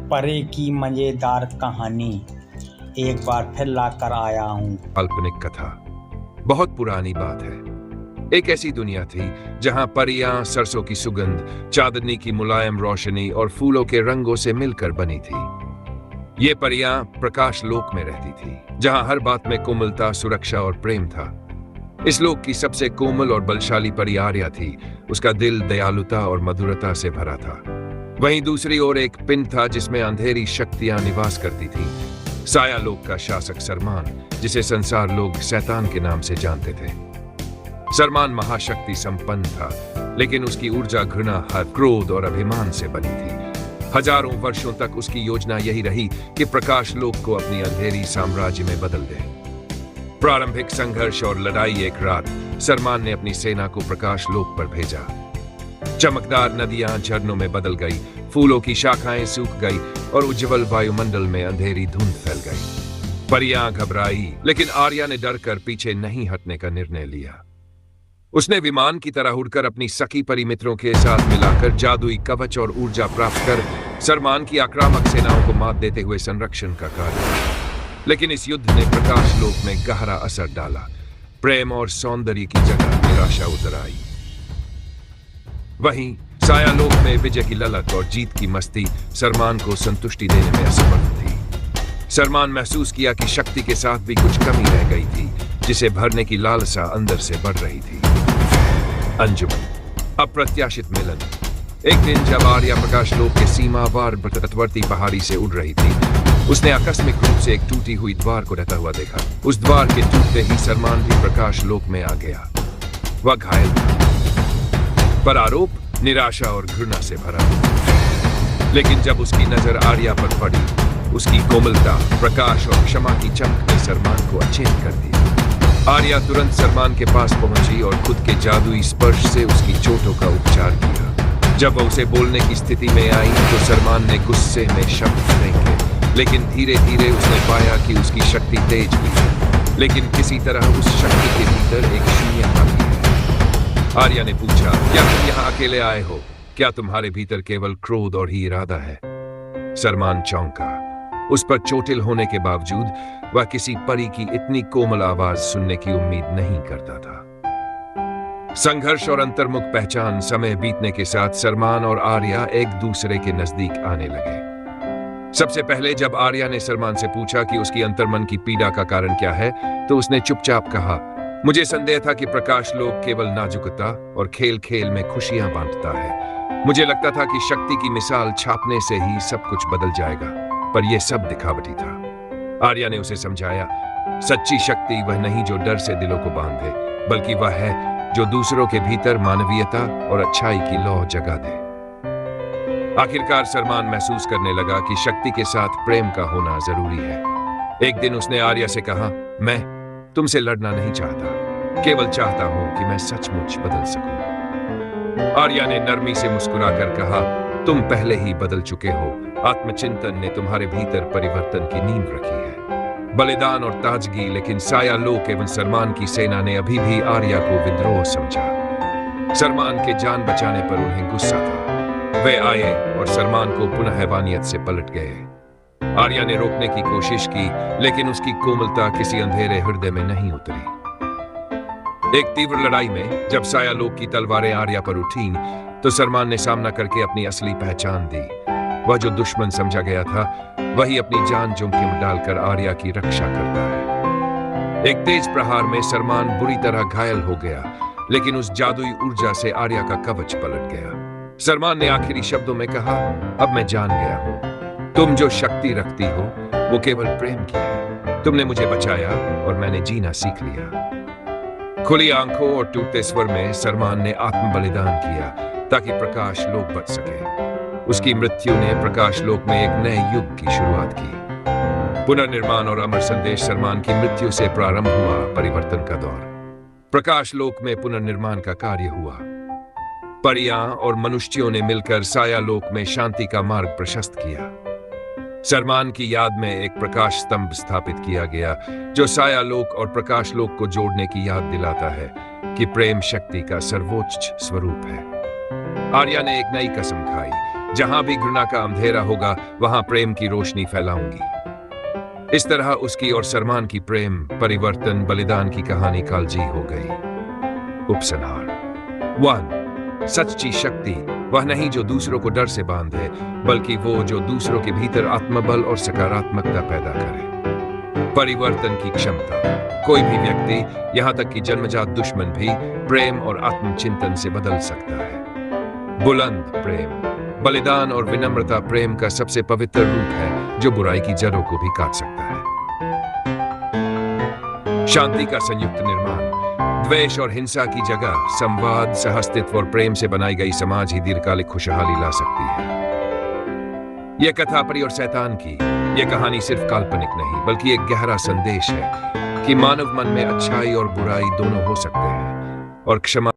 परे की मजेदार कहानी एक बार फिर लाकर आया हूँ। काल्पनिक कथा। बहुत पुरानी बात है। एक ऐसी दुनिया थी जहां परियां सरसों की सुगंध, चांदनी की मुलायम रोशनी और फूलों के रंगों से मिलकर बनी थी। ये परियां प्रकाश लोक में रहती थी, जहां हर बात में कोमलता, सुरक्षा और प्रेम था। इस लोक की सबसे कोमल और बलशाली परी आर्या थी। उसका दिल दयालुता और मधुरता से भरा था। वहीं दूसरी ओर एक पिंड था जिसमें अंधेरी शक्तियां निवास करती थी। साया लोक का शासक सरमान, जिसे संसार लोग शैतान के नाम से जानते थे। सरमान महाशक्ति संपन्न था, लेकिन उसकी ऊर्जा घृणा, हद, क्रोध और अभिमान से बनी थी। हजारों वर्षों तक उसकी योजना यही रही कि प्रकाश लोक को अपनी अंधेरी साम्राज्य में बदल दे। प्रारंभिक संघर्ष और लड़ाई। एक रात सरमान ने अपनी सेना को प्रकाश लोक पर भेजा। चमकदार नदियां झरनों में बदल गई, फूलों की शाखाएं सूख गई और उज्जवल वायुमंडल में अंधेरी धुंध फैल गई। परियां घबराई, लेकिन आर्या ने डरकर पीछे नहीं हटने का निर्णय लिया। उसने विमान की तरह उड़कर अपनी सखी परी मित्रों के साथ मिलाकर जादुई कवच और ऊर्जा प्राप्त कर सरमान की आक्रामक सेनाओं को मात देते हुए संरक्षण का कार्य किया। लेकिन इस युद्ध ने प्रकाश लोक में गहरा असर डाला। प्रेम और सौंदर्य की जगह निराशा उतर आई। वहीं साया लोक में विजय की ललक और जीत की मस्ती सरमान को संतुष्टि देने में असमर्थ थी। सरमान महसूस किया कि शक्ति के साथ भी कुछ कमी रह गई थी, जिसे भरने की लालसा अंदर से बढ़ रही थी। अंजुमन, अप्रत्याशित मिलन। एक दिन जब आर्या प्रकाश लोक के सीमावार तटवर्ती पहाड़ी से उड़ रही थी, उसने आकस्मिक रूप से एक टूटी हुई द्वार को रहता हुआ देखा। उस द्वार के टूटते ही सरमान भी प्रकाश लोक में आ गया। वह घायल था, पर आरोप, निराशा और घृणा से भरा। लेकिन जब उसकी नजर आर्या पर पड़ी, उसकी कोमलता, प्रकाश और क्षमा की चमक ने सरमान को अचेत कर दिया। आर्या तुरंत सरमान के पास पहुंची और खुद के जादुई स्पर्श से उसकी चोटों का उपचार किया। जब वह उसे बोलने की स्थिति में आई तो सरमान ने गुस्से में शब्द फेंके, लेकिन धीरे धीरे उसने पाया कि उसकी शक्ति तेज भी है, लेकिन किसी तरह उस शक्ति के भीतर एक शून्यता भी है। आर्या ने पूछा, क्या तुम यहाँ अकेले आए हो? क्या तुम्हारे भीतर केवल क्रोध और ही इरादा है? सरमान चौंका। उस पर चोटिल होने के बावजूद वह किसी परी की इतनी कोमल आवाज सुनने की उम्मीद नहीं करता था। संघर्ष और अंतर्मुख पहचान। समय बीतने के साथ सरमान और आर्या एक दूसरे के नजदीक आने लगे। सबसे पहले जब आर्या ने सरमान से पूछा कि उसकी अंतर्मन की पीड़ा का कारण क्या है, तो उसने चुपचाप कहा, मुझे संदेह था कि प्रकाश लोक केवल नाजुकता और खेल खेल में खुशियां बांटता है। मुझे लगता था कि शक्ति की मिसाल छापने से ही सब कुछ बदल जाएगा, पर यह सब दिखावटी था। आर्या ने उसे समझाया, सच्ची शक्ति वह नहीं जो डर से दिलों को बांधे, बल्कि वह है जो दूसरों के भीतर मानवीयता और अच्छाई की लौ जगा दे। आखिरकार सरमान महसूस करने लगा कि शक्ति के साथ प्रेम का होना जरूरी है। एक दिन उसने आर्या से कहा, मैं तुमसे लड़ना नहीं चाहता, केवल चाहता हूं कि मैं सचमुच बदल सकूं। आर्या ने नरमी से मुस्कुराकर कहा, तुम पहले ही बदल चुके हो। आत्मचिंतन ने तुम्हारे भीतर परिवर्तन की नींव रखी है। बलिदान और ताजगी। लेकिन साया लोक एवं सरमान की सेना ने अभी भी आर्या को विद्रोह समझा। सरमान के जान बचाने पर उन्हें गुस्सा था। वे आए और सरमान को पुनः हैवानियत से पलट गए। आर्या ने रोकने की कोशिश की, लेकिन उसकी कोमलता किसी अंधेरे हृदय में नहीं उतरी। एक तीव्र लड़ाई में जब साया लोक की तलवारें आर्या पर उठीं, तो सरमान ने सामना करके अपनी असली पहचान दी। वह जो दुश्मन समझा गया था, वही अपनी जान जोखिम में डालकर आर्या की रक्षा करता है। एक तेज प्रहार में सरमान बुरी तरह घायल हो गया, लेकिन उस जादुई ऊर्जा से आर्या का कवच पलट गया। सरमान ने आखिरी शब्दों में कहा, अब मैं जान गया हूं, तुम जो शक्ति रखती हो वो केवल प्रेम की है। तुमने मुझे बचाया और मैंने जीना सीख लिया। खुली आंखों और टूटते स्वर में सरमान ने आत्म बलिदान किया ताकि प्रकाश लोक बच सके। उसकी मृत्यु ने प्रकाश लोक में एक नए युग की शुरुआत की। पुनर्निर्माण और अमर संदेश। सरमान की मृत्यु से प्रारंभ हुआ परिवर्तन का दौर। प्रकाश लोक में पुनर्निर्माण का कार्य हुआ। परियां और मनुष्यों ने मिलकर साया लोक में शांति का मार्ग प्रशस्त किया। सरमान की याद में एक प्रकाश स्तंभ स्थापित किया गया, जो साया लोक और प्रकाश लोक को जोड़ने की याद दिलाता है कि प्रेम शक्ति का सर्वोच्च स्वरूप है। आर्या ने एक नई कसम खाई, जहां भी घृणा का अंधेरा होगा वहां प्रेम की रोशनी फैलाऊंगी। इस तरह उसकी और सरमान की प्रेम, परिवर्तन, बलिदान की कहानी कालजी हो गई। उपसंहार 1. सच्ची शक्ति वह नहीं जो दूसरों को डर से बांधे, बल्कि वो जो दूसरों के भीतर आत्मबल और सकारात्मकता पैदा करे। परिवर्तन की क्षमता कोई भी व्यक्ति, यहां तक कि जन्मजात दुश्मन भी, प्रेम और आत्मचिंतन से बदल सकता है। बुलंद प्रेम, बलिदान और विनम्रता प्रेम का सबसे पवित्र रूप है जो बुराई की जड़ों को भी काट सकता है। शांति का संयुक्त निर्माण, द्वेष और हिंसा की जगह संवाद, सहअस्तित्व और प्रेम से बनाई गई समाज ही दीर्घकालिक खुशहाली ला सकती है। यह कथा परी और शैतान की, यह कहानी सिर्फ काल्पनिक नहीं बल्कि एक गहरा संदेश है कि मानव मन में अच्छाई और बुराई दोनों हो सकते हैं और क्षमा